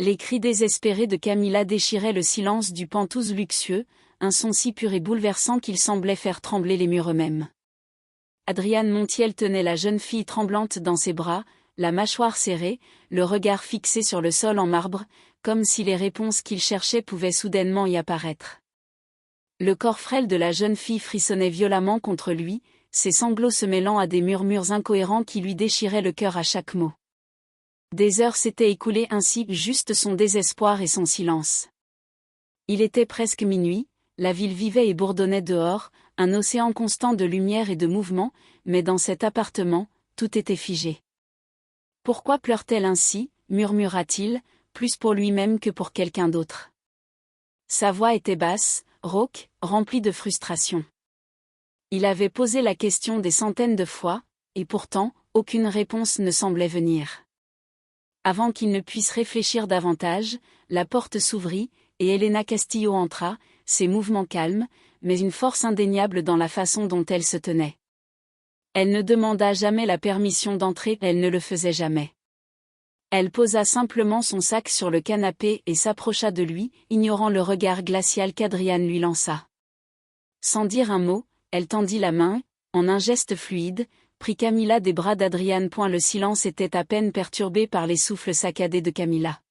Les cris désespérés de Camilla déchiraient le silence du Penthouse luxueux, un son si pur et bouleversant qu'il semblait faire trembler les murs eux-mêmes. Adriane Montiel tenait la jeune fille tremblante dans ses bras, la mâchoire serrée, le regard fixé sur le sol en marbre, comme si les réponses qu'il cherchait pouvaient soudainement y apparaître. Le corps frêle de la jeune fille frissonnait violemment contre lui, ses sanglots se mêlant à des murmures incohérents qui lui déchiraient le cœur à chaque mot. Des heures s'étaient écoulées ainsi, juste son désespoir et son silence. Il était presque minuit, la ville vivait et bourdonnait dehors, un océan constant de lumière et de mouvement, mais dans cet appartement, tout était figé. Pourquoi pleure-t-elle ainsi, murmura-t-il, plus pour lui-même que pour quelqu'un d'autre. Sa voix était basse, rauque, remplie de frustration. Il avait posé la question des centaines de fois, et pourtant, aucune réponse ne semblait venir. Avant qu'il ne puisse réfléchir davantage, la porte s'ouvrit, et Elena Castillo entra, ses mouvements calmes, mais une force indéniable dans la façon dont elle se tenait. Elle ne demanda jamais la permission d'entrer, elle ne le faisait jamais. Elle posa simplement son sac sur le canapé et s'approcha de lui, ignorant le regard glacial qu'Adriane lui lança. Sans dire un mot, elle tendit la main, en un geste fluide, prit Camilla des bras d'Adriane. Le silence était à peine perturbé par les souffles saccadés de Camilla.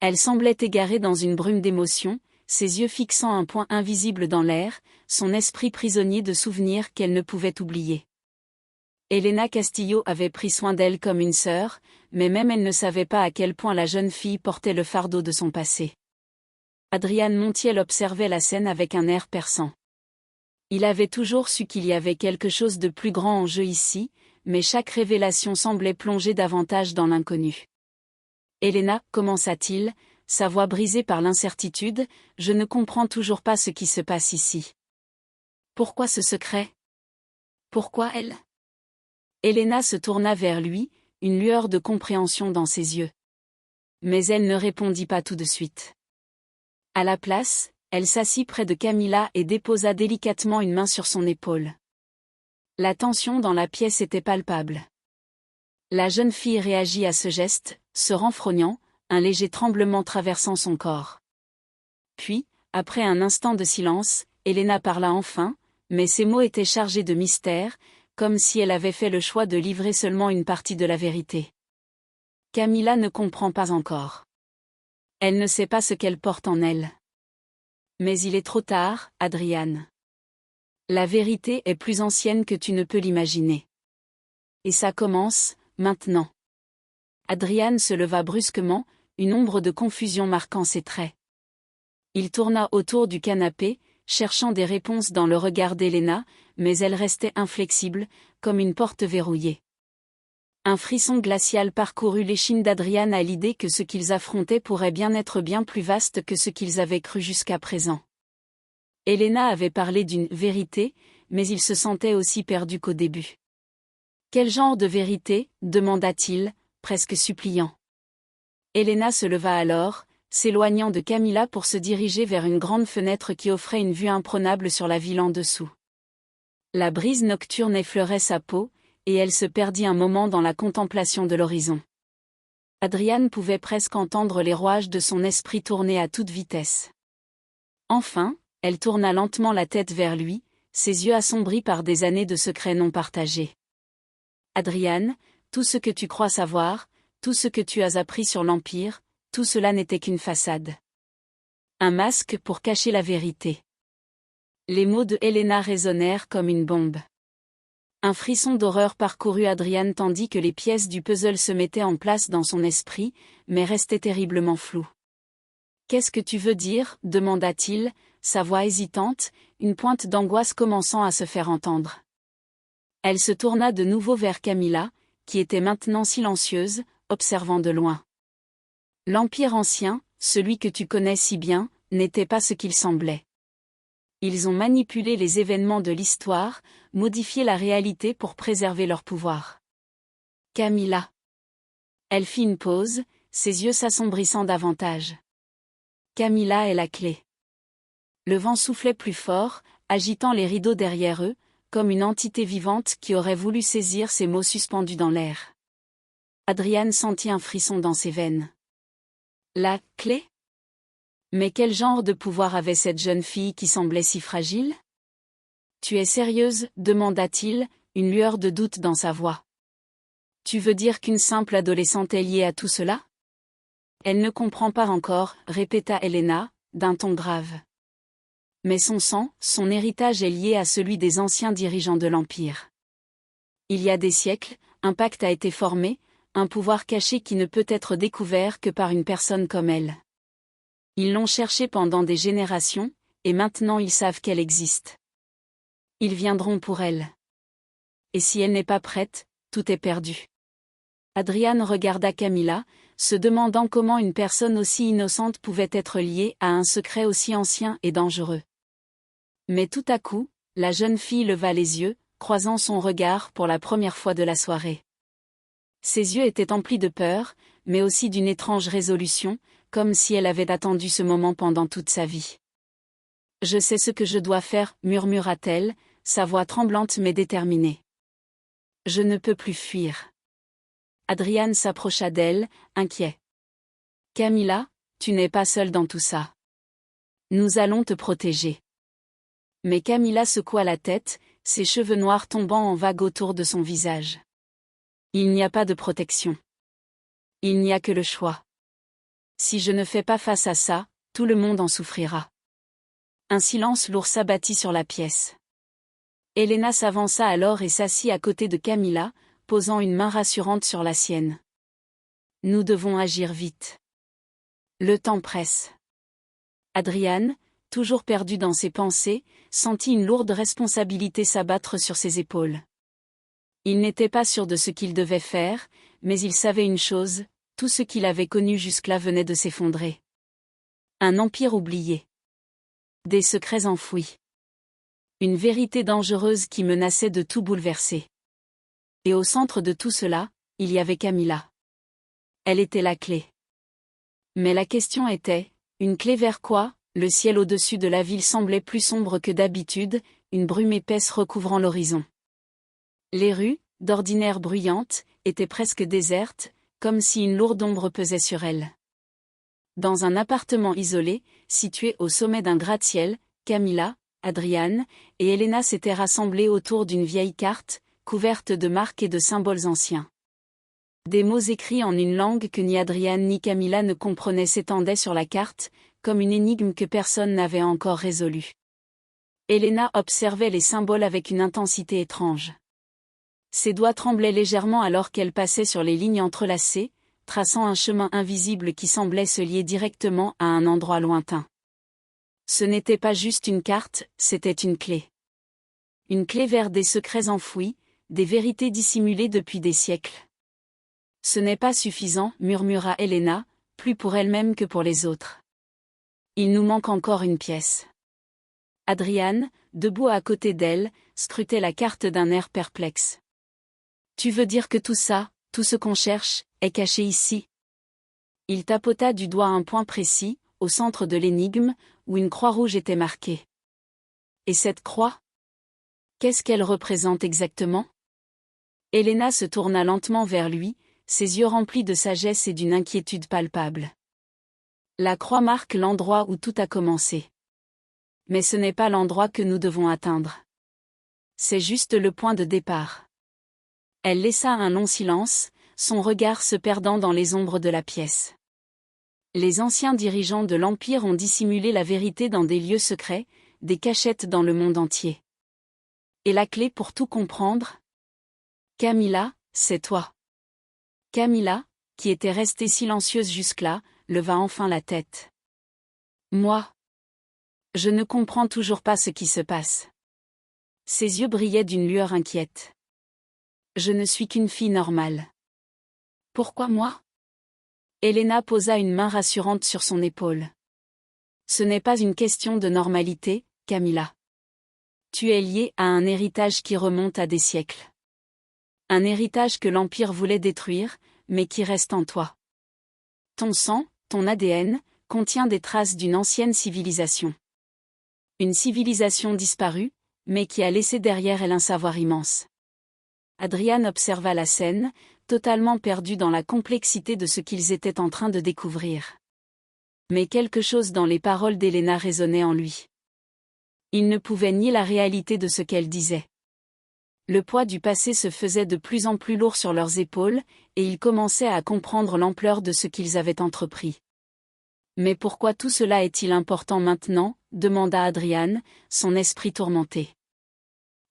Elle semblait égarée dans une brume d'émotion, ses yeux fixant un point invisible dans l'air, son esprit prisonnier de souvenirs qu'elle ne pouvait oublier. Elena Castillo avait pris soin d'elle comme une sœur, mais même elle ne savait pas à quel point la jeune fille portait le fardeau de son passé. Adriane Montiel observait la scène avec un air perçant. Il avait toujours su qu'il y avait quelque chose de plus grand en jeu ici, mais chaque révélation semblait plonger davantage dans l'inconnu. « Elena, commença-t-il, sa voix brisée par l'incertitude, je ne comprends toujours pas ce qui se passe ici. Pourquoi ce secret? Pourquoi elle ?» Elena se tourna vers lui, une lueur de compréhension dans ses yeux. Mais elle ne répondit pas tout de suite. À la place, elle s'assit près de Camilla et déposa délicatement une main sur son épaule. La tension dans la pièce était palpable. La jeune fille réagit à ce geste, se renfrognant, un léger tremblement traversant son corps. Puis, après un instant de silence, Elena parla enfin, mais ses mots étaient chargés de mystère, comme si elle avait fait le choix de livrer seulement une partie de la vérité. Camilla ne comprend pas encore. Elle ne sait pas ce qu'elle porte en elle. Mais il est trop tard, Adriane. La vérité est plus ancienne que tu ne peux l'imaginer. Et ça commence, maintenant. Adriane se leva brusquement, une ombre de confusion marquant ses traits. Il tourna autour du canapé, cherchant des réponses dans le regard d'Elena, mais elle restait inflexible, comme une porte verrouillée. Un frisson glacial parcourut l'échine d'Adriane à l'idée que ce qu'ils affrontaient pourrait bien être bien plus vaste que ce qu'ils avaient cru jusqu'à présent. Elena avait parlé d'une « vérité », mais il se sentait aussi perdu qu'au début. « Quel genre de vérité ?» demanda-t-il, presque suppliant. Elena se leva alors, s'éloignant de Camilla pour se diriger vers une grande fenêtre qui offrait une vue imprenable sur la ville en dessous. La brise nocturne effleurait sa peau, et elle se perdit un moment dans la contemplation de l'horizon. Adriane pouvait presque entendre les rouages de son esprit tourner à toute vitesse. Enfin, elle tourna lentement la tête vers lui, ses yeux assombris par des années de secrets non partagés. « Adriane, tout ce que tu crois savoir, tout ce que tu as appris sur l'Empire, tout cela n'était qu'une façade. Un masque pour cacher la vérité. » Les mots de Elena résonnèrent comme une bombe. Un frisson d'horreur parcourut Adriane tandis que les pièces du puzzle se mettaient en place dans son esprit, mais restaient terriblement floues. « Qu'est-ce que tu veux dire ?» demanda-t-il, sa voix hésitante, une pointe d'angoisse commençant à se faire entendre. Elle se tourna de nouveau vers Camilla, qui était maintenant silencieuse, observant de loin. L'Empire ancien, celui que tu connais si bien, n'était pas ce qu'il semblait. Ils ont manipulé les événements de l'histoire, modifié la réalité pour préserver leur pouvoir. Camilla. Elle fit une pause, ses yeux s'assombrissant davantage. Camilla est la clé. Le vent soufflait plus fort, agitant les rideaux derrière eux, comme une entité vivante qui aurait voulu saisir ces mots suspendus dans l'air. Adriane sentit un frisson dans ses veines. La clé? Mais quel genre de pouvoir avait cette jeune fille qui semblait si fragile? Tu es sérieuse? Demanda-t-il, une lueur de doute dans sa voix. Tu veux dire qu'une simple adolescente est liée à tout cela? Elle ne comprend pas encore, répéta Helena, d'un ton grave. Mais son sang, son héritage est lié à celui des anciens dirigeants de l'Empire. Il y a des siècles, un pacte a été formé, un pouvoir caché qui ne peut être découvert que par une personne comme elle. Ils l'ont cherchée pendant des générations, et maintenant ils savent qu'elle existe. Ils viendront pour elle. Et si elle n'est pas prête, tout est perdu. Adrian regarda Camilla, se demandant comment une personne aussi innocente pouvait être liée à un secret aussi ancien et dangereux. Mais tout à coup, la jeune fille leva les yeux, croisant son regard pour la première fois de la soirée. Ses yeux étaient emplis de peur, mais aussi d'une étrange résolution, comme si elle avait attendu ce moment pendant toute sa vie. « Je sais ce que je dois faire, » murmura-t-elle, sa voix tremblante mais déterminée. « Je ne peux plus fuir. » Adrian s'approcha d'elle, inquiet. « Camilla, tu n'es pas seule dans tout ça. Nous allons te protéger. » Mais Camilla secoua la tête, ses cheveux noirs tombant en vagues autour de son visage. « Il n'y a pas de protection. Il n'y a que le choix. Si je ne fais pas face à ça, tout le monde en souffrira. » Un silence lourd s'abattit sur la pièce. Helena s'avança alors et s'assit à côté de Camilla, posant une main rassurante sur la sienne. « Nous devons agir vite. Le temps presse. » Adrian, toujours perdu dans ses pensées, sentit une lourde responsabilité s'abattre sur ses épaules. Il n'était pas sûr de ce qu'il devait faire, mais il savait une chose, tout ce qu'il avait connu jusque-là venait de s'effondrer. Un empire oublié. Des secrets enfouis. Une vérité dangereuse qui menaçait de tout bouleverser. Et au centre de tout cela, il y avait Camilla. Elle était la clé. Mais la question était, une clé vers quoi? Le ciel au-dessus de la ville semblait plus sombre que d'habitude, une brume épaisse recouvrant l'horizon. Les rues, d'ordinaire bruyantes, étaient presque désertes, comme si une lourde ombre pesait sur elles. Dans un appartement isolé, situé au sommet d'un gratte-ciel, Camilla, Adrian et Helena s'étaient rassemblés autour d'une vieille carte, couverte de marques et de symboles anciens. Des mots écrits en une langue que ni Adrian ni Camilla ne comprenaient s'étendaient sur la carte, comme une énigme que personne n'avait encore résolue. Helena observait les symboles avec une intensité étrange. Ses doigts tremblaient légèrement alors qu'elle passait sur les lignes entrelacées, traçant un chemin invisible qui semblait se lier directement à un endroit lointain. Ce n'était pas juste une carte, c'était une clé. Une clé vers des secrets enfouis, des vérités dissimulées depuis des siècles. Ce n'est pas suffisant, murmura Helena, plus pour elle-même que pour les autres. Il nous manque encore une pièce. Adrian, debout à côté d'elle, scrutait la carte d'un air perplexe. Tu veux dire que tout ça, tout ce qu'on cherche, est caché ici? Il tapota du doigt un point précis, au centre de l'énigme, où une croix rouge était marquée. Et cette croix? Qu'est-ce qu'elle représente exactement? Helena se tourna lentement vers lui, ses yeux remplis de sagesse et d'une inquiétude palpable. La croix marque l'endroit où tout a commencé. Mais ce n'est pas l'endroit que nous devons atteindre. C'est juste le point de départ. Elle laissa un long silence, son regard se perdant dans les ombres de la pièce. Les anciens dirigeants de l'Empire ont dissimulé la vérité dans des lieux secrets, des cachettes dans le monde entier. Et la clé pour tout comprendre? Camilla, c'est toi. Camilla, qui était restée silencieuse jusque-là, leva enfin la tête. Moi? Je ne comprends toujours pas ce qui se passe. Ses yeux brillaient d'une lueur inquiète. Je ne suis qu'une fille normale. Pourquoi moi? Helena posa une main rassurante sur son épaule. Ce n'est pas une question de normalité, Camilla. Tu es liée à un héritage qui remonte à des siècles. Un héritage que l'Empire voulait détruire, mais qui reste en toi. Ton sang, ton ADN, contient des traces d'une ancienne civilisation. Une civilisation disparue, mais qui a laissé derrière elle un savoir immense. Adrian observa la scène, totalement perdu dans la complexité de ce qu'ils étaient en train de découvrir. Mais quelque chose dans les paroles d'Helena résonnait en lui. Il ne pouvait nier la réalité de ce qu'elle disait. Le poids du passé se faisait de plus en plus lourd sur leurs épaules, et ils commençaient à comprendre l'ampleur de ce qu'ils avaient entrepris. Mais pourquoi tout cela est-il important maintenant ? Demanda Adrian, son esprit tourmenté.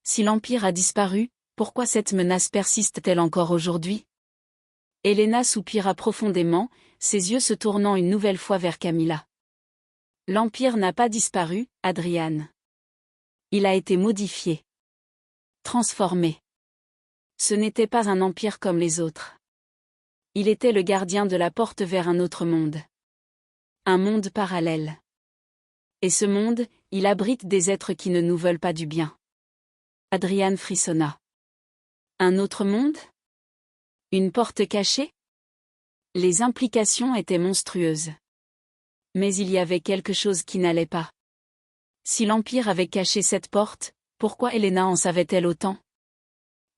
Si l'Empire a disparu, pourquoi cette menace persiste-t-elle encore aujourd'hui ? Helena soupira profondément, ses yeux se tournant une nouvelle fois vers Camilla. L'Empire n'a pas disparu, Adrian. Il a été modifié. Transformé. Ce n'était pas un empire comme les autres. Il était le gardien de la porte vers un autre monde. Un monde parallèle. Et ce monde, il abrite des êtres qui ne nous veulent pas du bien. Adrian frissonna. Un autre monde ? Une porte cachée ? Les implications étaient monstrueuses. Mais il y avait quelque chose qui n'allait pas. Si l'Empire avait caché cette porte, pourquoi Helena en savait-elle autant ?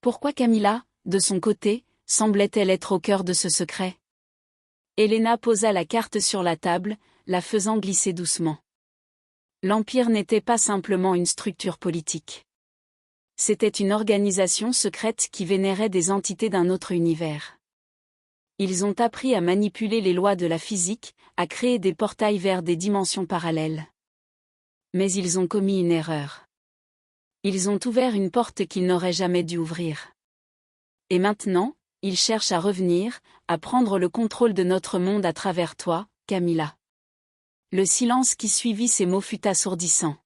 Pourquoi Camilla, de son côté, semblait-elle être au cœur de ce secret ? Helena posa la carte sur la table, la faisant glisser doucement. L'Empire n'était pas simplement une structure politique. C'était une organisation secrète qui vénérait des entités d'un autre univers. Ils ont appris à manipuler les lois de la physique, à créer des portails vers des dimensions parallèles. Mais ils ont commis une erreur. Ils ont ouvert une porte qu'ils n'auraient jamais dû ouvrir. Et maintenant, ils cherchent à revenir, à prendre le contrôle de notre monde à travers toi, Camilla. Le silence qui suivit ces mots fut assourdissant.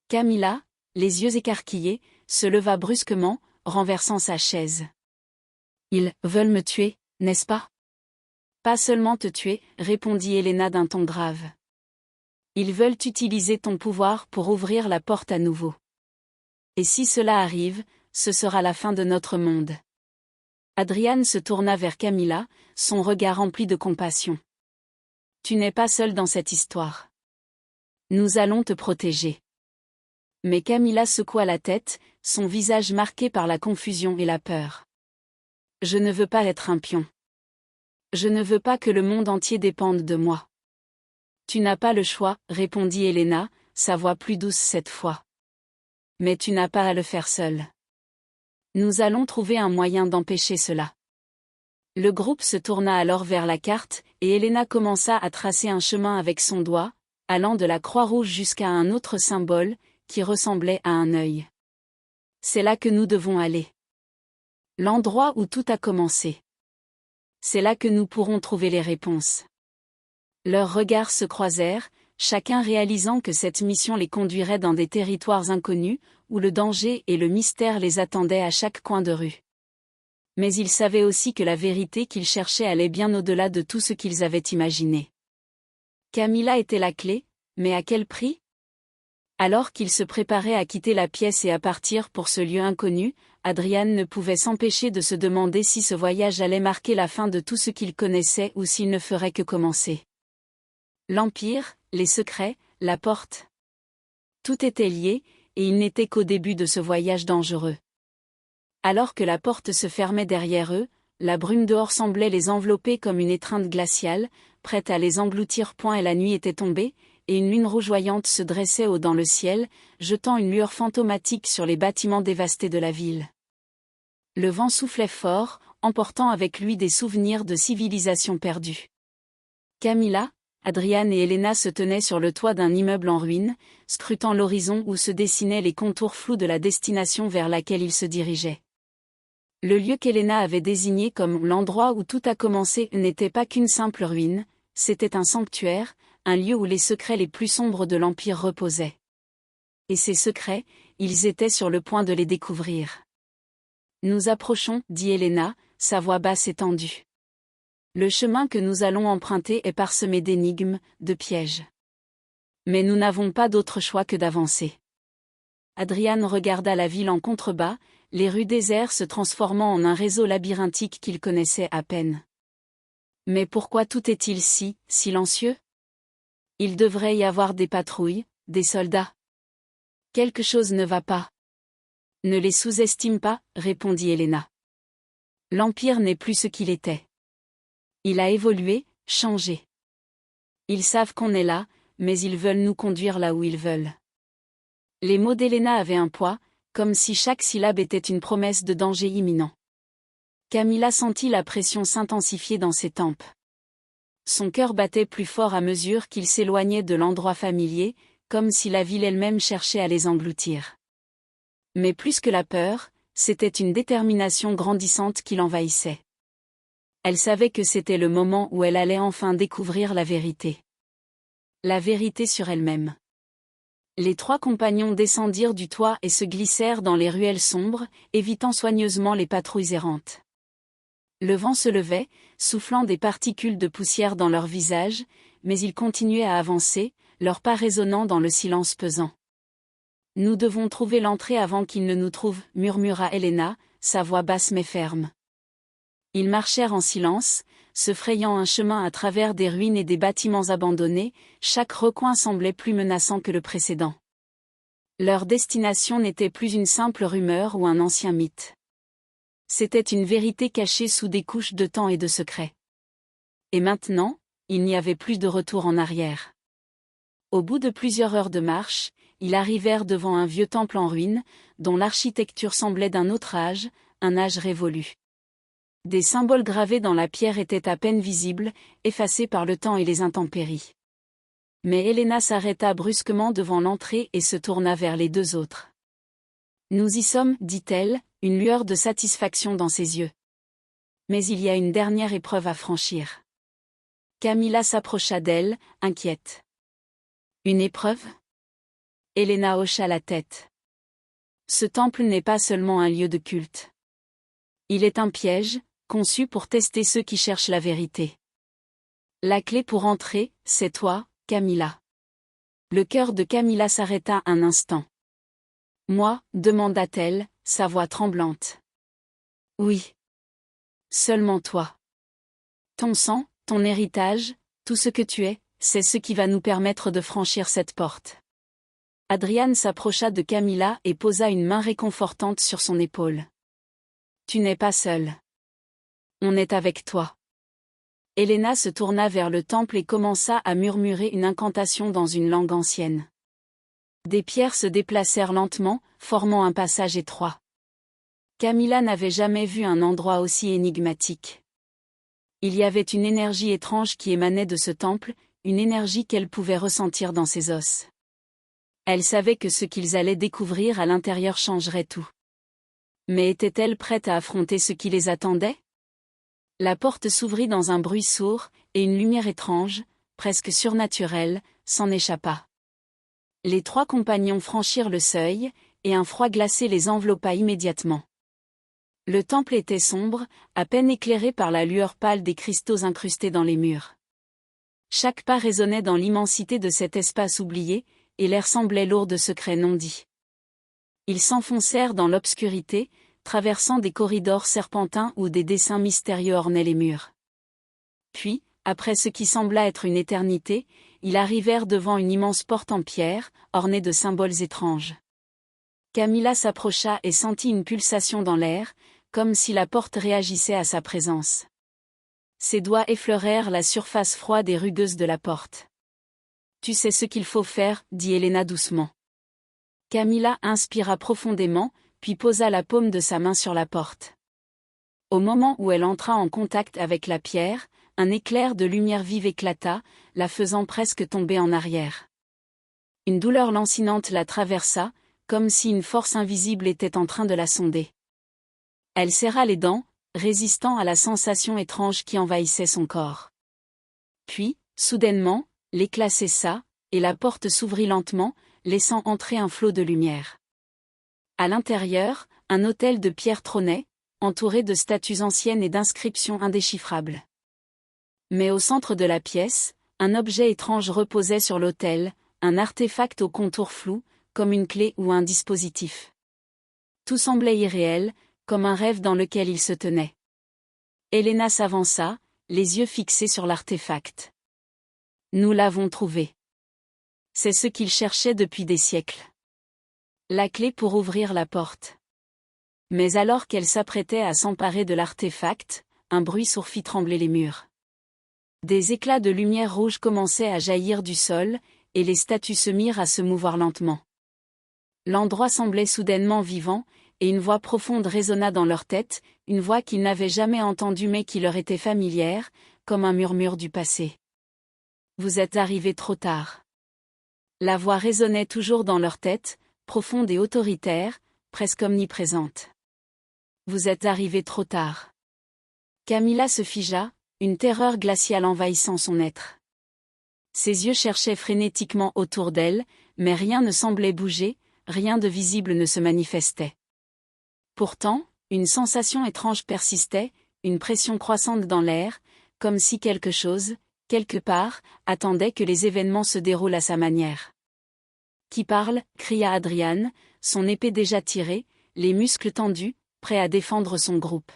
Camilla, les yeux écarquillés, se leva brusquement, renversant sa chaise. Ils veulent me tuer, n'est-ce pas ? Pas seulement te tuer, répondit Helena d'un ton grave. Ils veulent utiliser ton pouvoir pour ouvrir la porte à nouveau. Et si cela arrive, ce sera la fin de notre monde. Adrian se tourna vers Camilla, son regard rempli de compassion. Tu n'es pas seule dans cette histoire. Nous allons te protéger. Mais Camilla secoua la tête, son visage marqué par la confusion et la peur. Je ne veux pas être un pion. Je ne veux pas que le monde entier dépende de moi. Tu n'as pas le choix, répondit Helena, sa voix plus douce cette fois. Mais tu n'as pas à le faire seul. Nous allons trouver un moyen d'empêcher cela. Le groupe se tourna alors vers la carte, et Helena commença à tracer un chemin avec son doigt, allant de la Croix-Rouge jusqu'à un autre symbole, qui ressemblait à un œil. C'est là que nous devons aller. L'endroit où tout a commencé. C'est là que nous pourrons trouver les réponses. Leurs regards se croisèrent, chacun réalisant que cette mission les conduirait dans des territoires inconnus, où le danger et le mystère les attendaient à chaque coin de rue. Mais ils savaient aussi que la vérité qu'ils cherchaient allait bien au-delà de tout ce qu'ils avaient imaginé. Camilla était la clé, mais à quel prix ? Alors qu'ils se préparaient à quitter la pièce et à partir pour ce lieu inconnu, Adrian ne pouvait s'empêcher de se demander si ce voyage allait marquer la fin de tout ce qu'il connaissait ou s'il ne ferait que commencer. L'Empire, les secrets, la porte. Tout était lié, et il n'était qu'au début de ce voyage dangereux. Alors que la porte se fermait derrière eux, la brume dehors semblait les envelopper comme une étreinte glaciale, prête à les engloutir. Et la nuit était tombée, et une lune rougeoyante se dressait haut dans le ciel, jetant une lueur fantomatique sur les bâtiments dévastés de la ville. Le vent soufflait fort, emportant avec lui des souvenirs de civilisations perdues. Camilla, Adrian et Helena se tenaient sur le toit d'un immeuble en ruine, scrutant l'horizon où se dessinaient les contours flous de la destination vers laquelle ils se dirigeaient. Le lieu qu'Helena avait désigné comme l'endroit où tout a commencé n'était pas qu'une simple ruine, c'était un sanctuaire, un lieu où les secrets les plus sombres de l'Empire reposaient. Et ces secrets, ils étaient sur le point de les découvrir. Nous approchons, dit Helena, sa voix basse et tendue. Le chemin que nous allons emprunter est parsemé d'énigmes, de pièges. Mais nous n'avons pas d'autre choix que d'avancer. Adrian regarda la ville en contrebas, les rues désertes se transformant en un réseau labyrinthique qu'il connaissait à peine. Mais pourquoi tout est-il si silencieux ? Il devrait y avoir des patrouilles, des soldats. Quelque chose ne va pas. Ne les sous-estime pas, répondit Helena. L'Empire n'est plus ce qu'il était. Il a évolué, changé. Ils savent qu'on est là, mais ils veulent nous conduire là où ils veulent. Les mots d'Elena avaient un poids, comme si chaque syllabe était une promesse de danger imminent. Camilla sentit la pression s'intensifier dans ses tempes. Son cœur battait plus fort à mesure qu'il s'éloignait de l'endroit familier, comme si la ville elle-même cherchait à les engloutir. Mais plus que la peur, c'était une détermination grandissante qui l'envahissait. Elle savait que c'était le moment où elle allait enfin découvrir la vérité. La vérité sur elle-même. Les 3 compagnons descendirent du toit et se glissèrent dans les ruelles sombres, évitant soigneusement les patrouilles errantes. Le vent se levait, soufflant des particules de poussière dans leurs visages, mais ils continuaient à avancer, leurs pas résonnant dans le silence pesant. « Nous devons trouver l'entrée avant qu'ils ne nous trouvent, » murmura Elena, sa voix basse mais ferme. Ils marchèrent en silence, se frayant un chemin à travers des ruines et des bâtiments abandonnés, chaque recoin semblait plus menaçant que le précédent. Leur destination n'était plus une simple rumeur ou un ancien mythe. C'était une vérité cachée sous des couches de temps et de secrets. Et maintenant, il n'y avait plus de retour en arrière. Au bout de plusieurs heures de marche, ils arrivèrent devant un vieux temple en ruine, dont l'architecture semblait d'un autre âge, un âge révolu. Des symboles gravés dans la pierre étaient à peine visibles, effacés par le temps et les intempéries. Mais Elena s'arrêta brusquement devant l'entrée et se tourna vers les 2 autres. « Nous y sommes, » dit-elle, une lueur de satisfaction dans ses yeux. Mais il y a une dernière épreuve à franchir. Camilla s'approcha d'elle, inquiète. « Une épreuve ?» Elena hocha la tête. « Ce temple n'est pas seulement un lieu de culte. Il est un piège, conçu pour tester ceux qui cherchent la vérité. La clé pour entrer, c'est toi, Camilla. » Le cœur de Camilla s'arrêta un instant. « Moi » demanda-t-elle, sa voix tremblante. « Oui. Seulement toi. Ton sang, ton héritage, tout ce que tu es, c'est ce qui va nous permettre de franchir cette porte. » Adrian s'approcha de Camilla et posa une main réconfortante sur son épaule. « Tu n'es pas seule. On est avec toi. » Elena se tourna vers le temple et commença à murmurer une incantation dans une langue ancienne. Des pierres se déplacèrent lentement, formant un passage étroit. Camilla n'avait jamais vu un endroit aussi énigmatique. Il y avait une énergie étrange qui émanait de ce temple, une énergie qu'elle pouvait ressentir dans ses os. Elle savait que ce qu'ils allaient découvrir à l'intérieur changerait tout. Mais était-elle prête à affronter ce qui les attendait ? La porte s'ouvrit dans un bruit sourd, et une lumière étrange, presque surnaturelle, s'en échappa. Les 3 compagnons franchirent le seuil, et un froid glacé les enveloppa immédiatement. Le temple était sombre, à peine éclairé par la lueur pâle des cristaux incrustés dans les murs. Chaque pas résonnait dans l'immensité de cet espace oublié, et l'air semblait lourd de secrets non dits. Ils s'enfoncèrent dans l'obscurité, traversant des corridors serpentins où des dessins mystérieux ornaient les murs. Puis, après ce qui sembla être une éternité, ils arrivèrent devant une immense porte en pierre, ornée de symboles étranges. Camilla s'approcha et sentit une pulsation dans l'air, comme si la porte réagissait à sa présence. Ses doigts effleurèrent la surface froide et rugueuse de la porte. « Tu sais ce qu'il faut faire, » dit Elena doucement. Camilla inspira profondément, puis posa la paume de sa main sur la porte. Au moment où elle entra en contact avec la pierre, un éclair de lumière vive éclata, la faisant presque tomber en arrière. Une douleur lancinante la traversa, comme si une force invisible était en train de la sonder. Elle serra les dents, résistant à la sensation étrange qui envahissait son corps. Puis, soudainement, l'éclat cessa, et la porte s'ouvrit lentement, laissant entrer un flot de lumière. À l'intérieur, un autel de pierre trônait, entouré de statues anciennes et d'inscriptions indéchiffrables. Mais au centre de la pièce, un objet étrange reposait sur l'autel, un artefact au contour flou, comme une clé ou un dispositif. Tout semblait irréel, comme un rêve dans lequel il se tenait. Elena s'avança, les yeux fixés sur l'artefact. « Nous l'avons trouvé. C'est ce qu'il cherchait depuis des siècles. La clé pour ouvrir la porte. » Mais alors qu'elle s'apprêtait à s'emparer de l'artefact, un bruit sourd fit trembler les murs. Des éclats de lumière rouge commençaient à jaillir du sol, et les statues se mirent à se mouvoir lentement. L'endroit semblait soudainement vivant, et une voix profonde résonna dans leur tête, une voix qu'ils n'avaient jamais entendue mais qui leur était familière, comme un murmure du passé. Vous êtes arrivés trop tard. La voix résonnait toujours dans leur tête, profonde et autoritaire, presque omniprésente. Vous êtes arrivés trop tard. Camilla se figea, une terreur glaciale envahissant son être. Ses yeux cherchaient frénétiquement autour d'elle, mais rien ne semblait bouger, rien de visible ne se manifestait. Pourtant, une sensation étrange persistait, une pression croissante dans l'air, comme si quelque chose, quelque part, attendait que les événements se déroulent à sa manière. Qui parle, cria Adrian, son épée déjà tirée, les muscles tendus, prêt à défendre son groupe.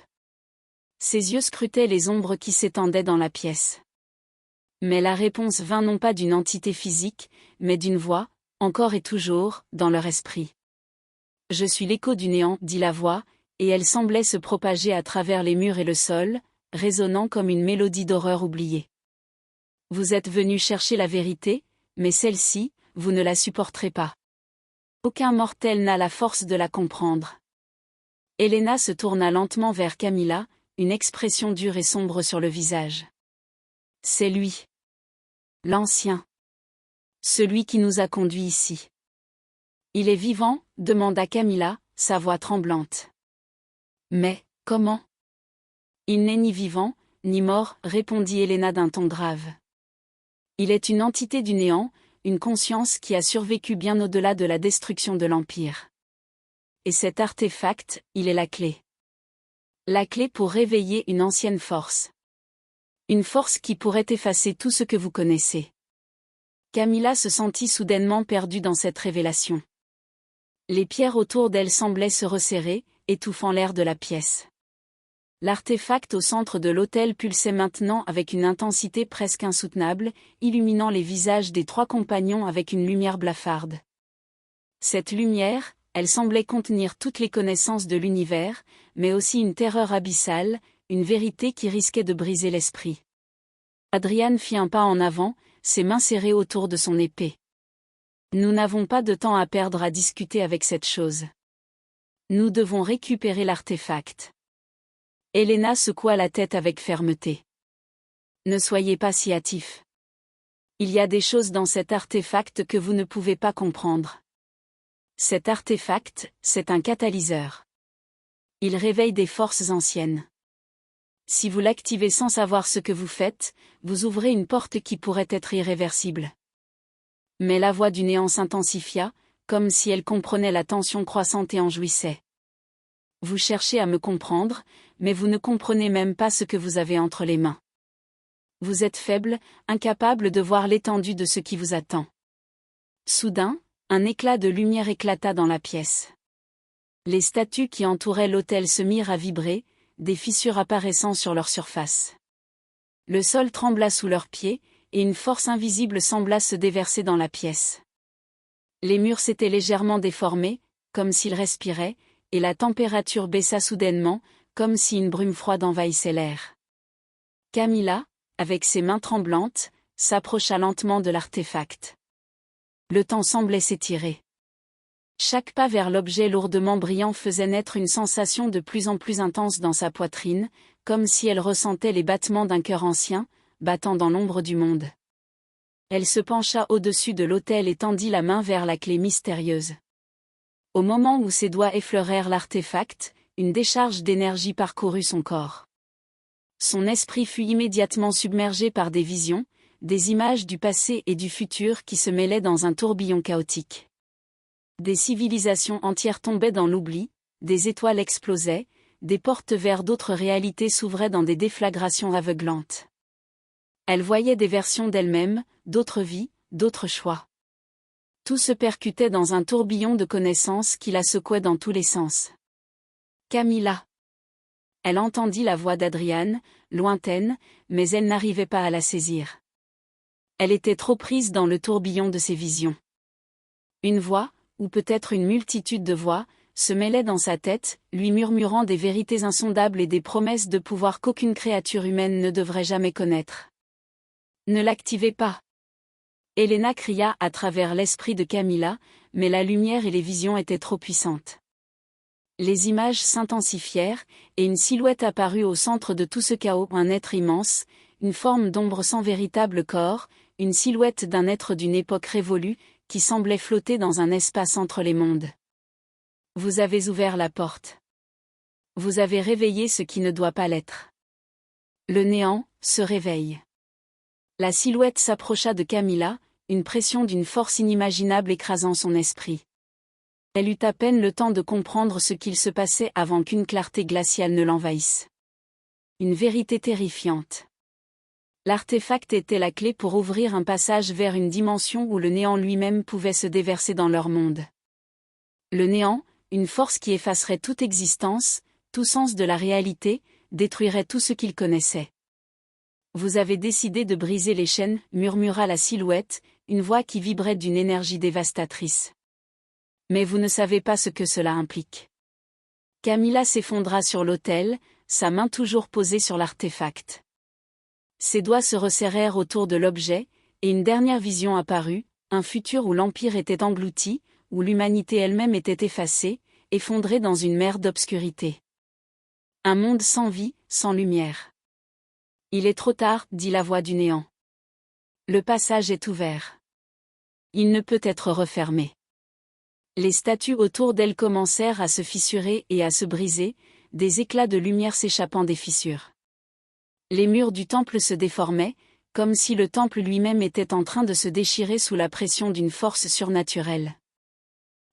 Ses yeux scrutaient les ombres qui s'étendaient dans la pièce. Mais la réponse vint non pas d'une entité physique, mais d'une voix, encore et toujours, dans leur esprit. Je suis l'écho du néant, dit la voix, et elle semblait se propager à travers les murs et le sol, résonnant comme une mélodie d'horreur oubliée. Vous êtes venus chercher la vérité, mais celle-ci, vous ne la supporterez pas. Aucun mortel n'a la force de la comprendre. Helena se tourna lentement vers Camilla, une expression dure et sombre sur le visage. C'est lui. L'ancien. Celui qui nous a conduits ici. Il est vivant, demanda Camilla, sa voix tremblante. Mais, comment? Il n'est ni vivant, ni mort, répondit Helena d'un ton grave. Il est une entité du néant, une conscience qui a survécu bien au-delà de la destruction de l'Empire. Et cet artefact, il est la clé. La clé pour réveiller une ancienne force. Une force qui pourrait effacer tout ce que vous connaissez. Camilla se sentit soudainement perdue dans cette révélation. Les pierres autour d'elle semblaient se resserrer, étouffant l'air de la pièce. L'artefact au centre de l'autel pulsait maintenant avec une intensité presque insoutenable, illuminant les visages des trois compagnons avec une lumière blafarde. Cette lumière, elle semblait contenir toutes les connaissances de l'univers, mais aussi une terreur abyssale, une vérité qui risquait de briser l'esprit. Adrian fit un pas en avant, ses mains serrées autour de son épée. Nous n'avons pas de temps à perdre à discuter avec cette chose. Nous devons récupérer l'artefact. Helena secoua la tête avec fermeté. Ne soyez pas si hâtifs. Il y a des choses dans cet artefact que vous ne pouvez pas comprendre. Cet artefact, c'est un catalyseur. Il réveille des forces anciennes. Si vous l'activez sans savoir ce que vous faites, vous ouvrez une porte qui pourrait être irréversible. Mais la voix du néant s'intensifia, comme si elle comprenait la tension croissante et en jouissait. Vous cherchez à me comprendre, mais vous ne comprenez même pas ce que vous avez entre les mains. Vous êtes faible, incapable de voir l'étendue de ce qui vous attend. Soudain, un éclat de lumière éclata dans la pièce. Les statues qui entouraient l'autel se mirent à vibrer, des fissures apparaissant sur leur surface. Le sol trembla sous leurs pieds, et une force invisible sembla se déverser dans la pièce. Les murs s'étaient légèrement déformés, comme s'ils respiraient, et la température baissa soudainement, comme si une brume froide envahissait l'air. Camilla, avec ses mains tremblantes, s'approcha lentement de l'artefact. Le temps semblait s'étirer. Chaque pas vers l'objet lourdement brillant faisait naître une sensation de plus en plus intense dans sa poitrine, comme si elle ressentait les battements d'un cœur ancien, battant dans l'ombre du monde. Elle se pencha au-dessus de l'autel et tendit la main vers la clé mystérieuse. Au moment où ses doigts effleurèrent l'artefact, une décharge d'énergie parcourut son corps. Son esprit fut immédiatement submergé par des visions, des images du passé et du futur qui se mêlaient dans un tourbillon chaotique. Des civilisations entières tombaient dans l'oubli, des étoiles explosaient, des portes vers d'autres réalités s'ouvraient dans des déflagrations aveuglantes. Elle voyait des versions d'elle-même, d'autres vies, d'autres choix. Tout se percutait dans un tourbillon de connaissances qui la secouait dans tous les sens. Camilla. Elle entendit la voix d'Adrian, lointaine, mais elle n'arrivait pas à la saisir. Elle était trop prise dans le tourbillon de ses visions. Une voix, ou peut-être une multitude de voix, se mêlait dans sa tête, lui murmurant des vérités insondables et des promesses de pouvoir qu'aucune créature humaine ne devrait jamais connaître. Ne l'activez pas. Elena cria à travers l'esprit de Camilla, mais la lumière et les visions étaient trop puissantes. Les images s'intensifièrent, et une silhouette apparut au centre de tout ce chaos, un être immense, une forme d'ombre sans véritable corps, une silhouette d'un être d'une époque révolue, qui semblait flotter dans un espace entre les mondes. Vous avez ouvert la porte. Vous avez réveillé ce qui ne doit pas l'être. Le néant se réveille. La silhouette s'approcha de Camilla, une pression d'une force inimaginable écrasant son esprit. Elle eut à peine le temps de comprendre ce qu'il se passait avant qu'une clarté glaciale ne l'envahisse. Une vérité terrifiante. L'artefact était la clé pour ouvrir un passage vers une dimension où le néant lui-même pouvait se déverser dans leur monde. Le néant, une force qui effacerait toute existence, tout sens de la réalité, détruirait tout ce qu'ils connaissaient. Vous avez décidé de briser les chaînes, murmura la silhouette, une voix qui vibrait d'une énergie dévastatrice. Mais vous ne savez pas ce que cela implique. Camilla s'effondra sur l'autel, sa main toujours posée sur l'artefact. Ses doigts se resserrèrent autour de l'objet, et une dernière vision apparut, un futur où l'Empire était englouti, où l'humanité elle-même était effacée, effondrée dans une mer d'obscurité. Un monde sans vie, sans lumière. Il est trop tard, dit la voix du néant. Le passage est ouvert. Il ne peut être refermé. Les statues autour d'elle commencèrent à se fissurer et à se briser, des éclats de lumière s'échappant des fissures. Les murs du temple se déformaient, comme si le temple lui-même était en train de se déchirer sous la pression d'une force surnaturelle.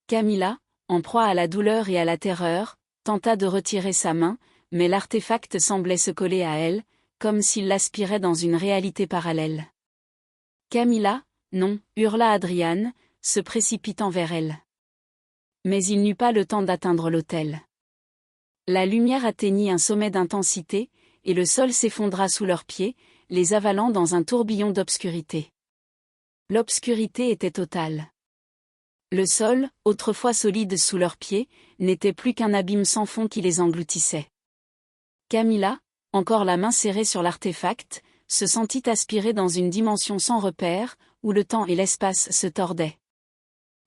Camilla, en proie à la douleur et à la terreur, tenta de retirer sa main, mais l'artefact semblait se coller à elle, comme s'il l'aspirait dans une réalité parallèle. Camilla, non, hurla Adrian, se précipitant vers elle. Mais il n'eut pas le temps d'atteindre l'autel. La lumière atteignit un sommet d'intensité, et le sol s'effondra sous leurs pieds, les avalant dans un tourbillon d'obscurité. L'obscurité était totale. Le sol, autrefois solide sous leurs pieds, n'était plus qu'un abîme sans fond qui les engloutissait. Camilla, encore la main serrée sur l'artefact, se sentit aspirer dans une dimension sans repère, où le temps et l'espace se tordaient.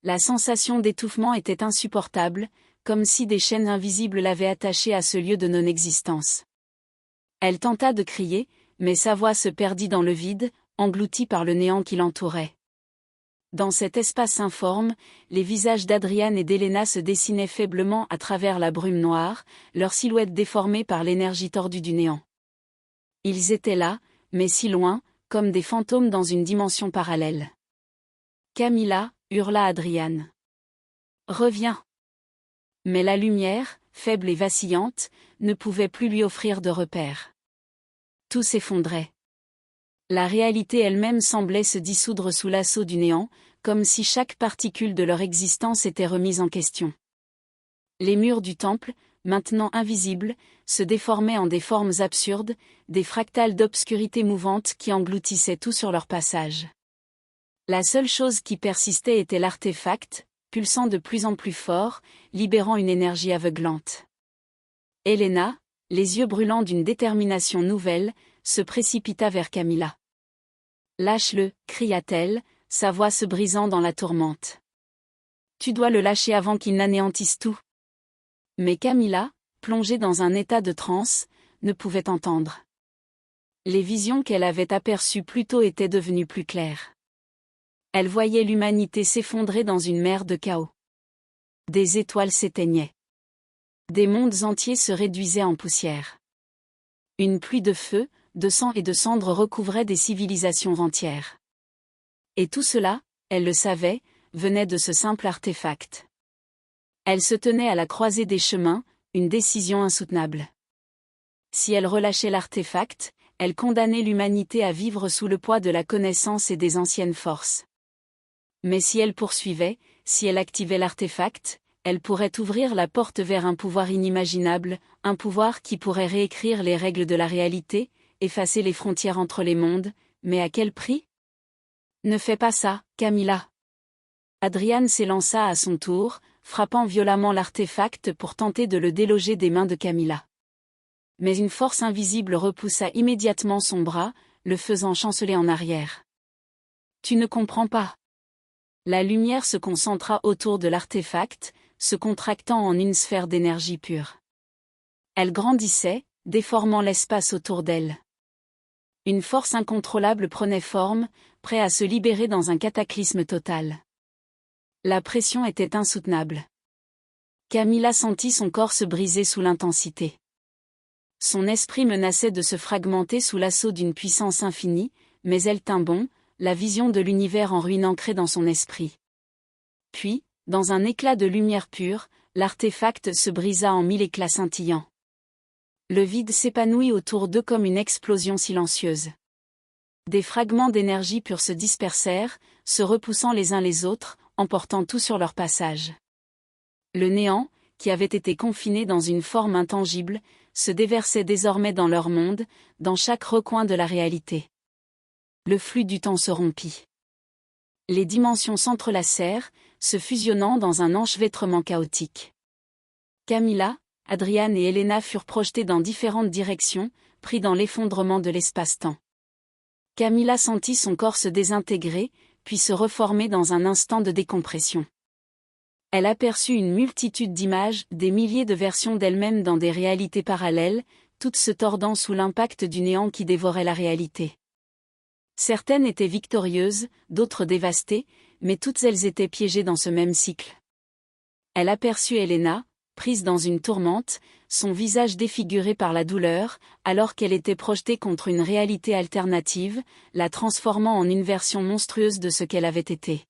La sensation d'étouffement était insupportable, comme si des chaînes invisibles l'avaient attachée à ce lieu de non-existence. Elle tenta de crier, mais sa voix se perdit dans le vide, engloutie par le néant qui l'entourait. Dans cet espace informe, les visages d'Adrian et d'Elena se dessinaient faiblement à travers la brume noire, leurs silhouettes déformées par l'énergie tordue du néant. Ils étaient là, mais si loin, comme des fantômes dans une dimension parallèle. Camilla, hurla Adrian. Reviens. Mais la lumière, faible et vacillante, ne pouvait plus lui offrir de repères. Tout s'effondrait. La réalité elle-même semblait se dissoudre sous l'assaut du néant, comme si chaque particule de leur existence était remise en question. Les murs du temple, maintenant invisibles, se déformaient en des formes absurdes, des fractales d'obscurité mouvante qui engloutissaient tout sur leur passage. La seule chose qui persistait était l'artefact, pulsant de plus en plus fort, libérant une énergie aveuglante. Elena, les yeux brûlants d'une détermination nouvelle, se précipita vers Camilla. « Lâche-le » cria-t-elle, sa voix se brisant dans la tourmente. « Tu dois le lâcher avant qu'il n'anéantisse tout. » Mais Camilla, plongée dans un état de transe, ne pouvait entendre. Les visions qu'elle avait aperçues plus tôt étaient devenues plus claires. Elle voyait l'humanité s'effondrer dans une mer de chaos. Des étoiles s'éteignaient. Des mondes entiers se réduisaient en poussière. Une pluie de feu, de sang et de cendres recouvrait des civilisations entières. Et tout cela, elle le savait, venait de ce simple artefact. Elle se tenait à la croisée des chemins, une décision insoutenable. Si elle relâchait l'artefact, elle condamnait l'humanité à vivre sous le poids de la connaissance et des anciennes forces. Mais si elle poursuivait, si elle activait l'artefact, elle pourrait ouvrir la porte vers un pouvoir inimaginable, un pouvoir qui pourrait réécrire les règles de la réalité, effacer les frontières entre les mondes, mais à quel prix? Ne fais pas ça, Camilla. Adrian s'élança à son tour, frappant violemment l'artefact pour tenter de le déloger des mains de Camilla. Mais une force invisible repoussa immédiatement son bras, le faisant chanceler en arrière. Tu ne comprends pas. La lumière se concentra autour de l'artefact, se contractant en une sphère d'énergie pure. Elle grandissait, déformant l'espace autour d'elle. Une force incontrôlable prenait forme, prêt à se libérer dans un cataclysme total. La pression était insoutenable. Camilla sentit son corps se briser sous l'intensité. Son esprit menaçait de se fragmenter sous l'assaut d'une puissance infinie, mais elle tint bon, la vision de l'univers en ruine ancrée dans son esprit. Puis, dans un éclat de lumière pure, l'artefact se brisa en 1000 éclats scintillants. Le vide s'épanouit autour d'eux comme une explosion silencieuse. Des fragments d'énergie pure se dispersèrent, se repoussant les uns les autres, emportant tout sur leur passage. Le néant, qui avait été confiné dans une forme intangible, se déversait désormais dans leur monde, dans chaque recoin de la réalité. Le flux du temps se rompit. Les dimensions s'entrelacèrent, se fusionnant dans un enchevêtrement chaotique. Camilla, Adrian et Elena furent projetés dans différentes directions, pris dans l'effondrement de l'espace-temps. Camilla sentit son corps se désintégrer, puis se reformer dans un instant de décompression. Elle aperçut une multitude d'images, des milliers de versions d'elle-même dans des réalités parallèles, toutes se tordant sous l'impact du néant qui dévorait la réalité. Certaines étaient victorieuses, d'autres dévastées, mais toutes elles étaient piégées dans ce même cycle. Elle aperçut Elena, prise dans une tourmente, son visage défiguré par la douleur, alors qu'elle était projetée contre une réalité alternative, la transformant en une version monstrueuse de ce qu'elle avait été.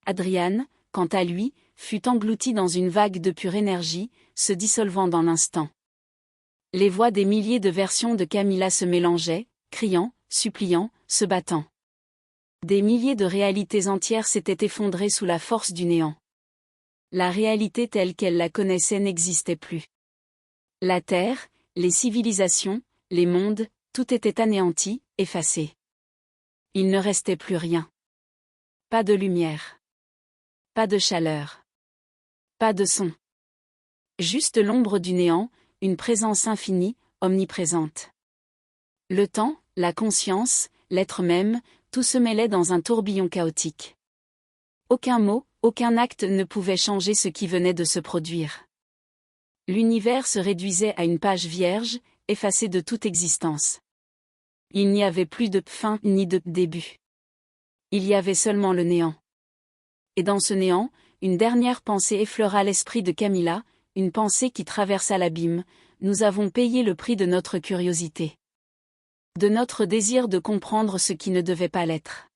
Adrian, quant à lui, fut englouti dans une vague de pure énergie, se dissolvant dans l'instant. Les voix des milliers de versions de Camilla se mélangeaient, criant, suppliant, se battant. Des milliers de réalités entières s'étaient effondrées sous la force du néant. La réalité telle qu'elle la connaissait n'existait plus. La terre, les civilisations, les mondes, tout était anéanti, effacé. Il ne restait plus rien. Pas de lumière. Pas de chaleur. Pas de son. Juste l'ombre du néant, une présence infinie, omniprésente. Le temps, la conscience, l'être même, tout se mêlait dans un tourbillon chaotique. Aucun mot, aucun acte ne pouvait changer ce qui venait de se produire. L'univers se réduisait à une page vierge, effacée de toute existence. Il n'y avait plus de fin ni de début. Il y avait seulement le néant. Et dans ce néant, une dernière pensée effleura l'esprit de Camilla, une pensée qui traversa l'abîme: nous avons payé le prix de notre curiosité. De notre désir de comprendre ce qui ne devait pas l'être.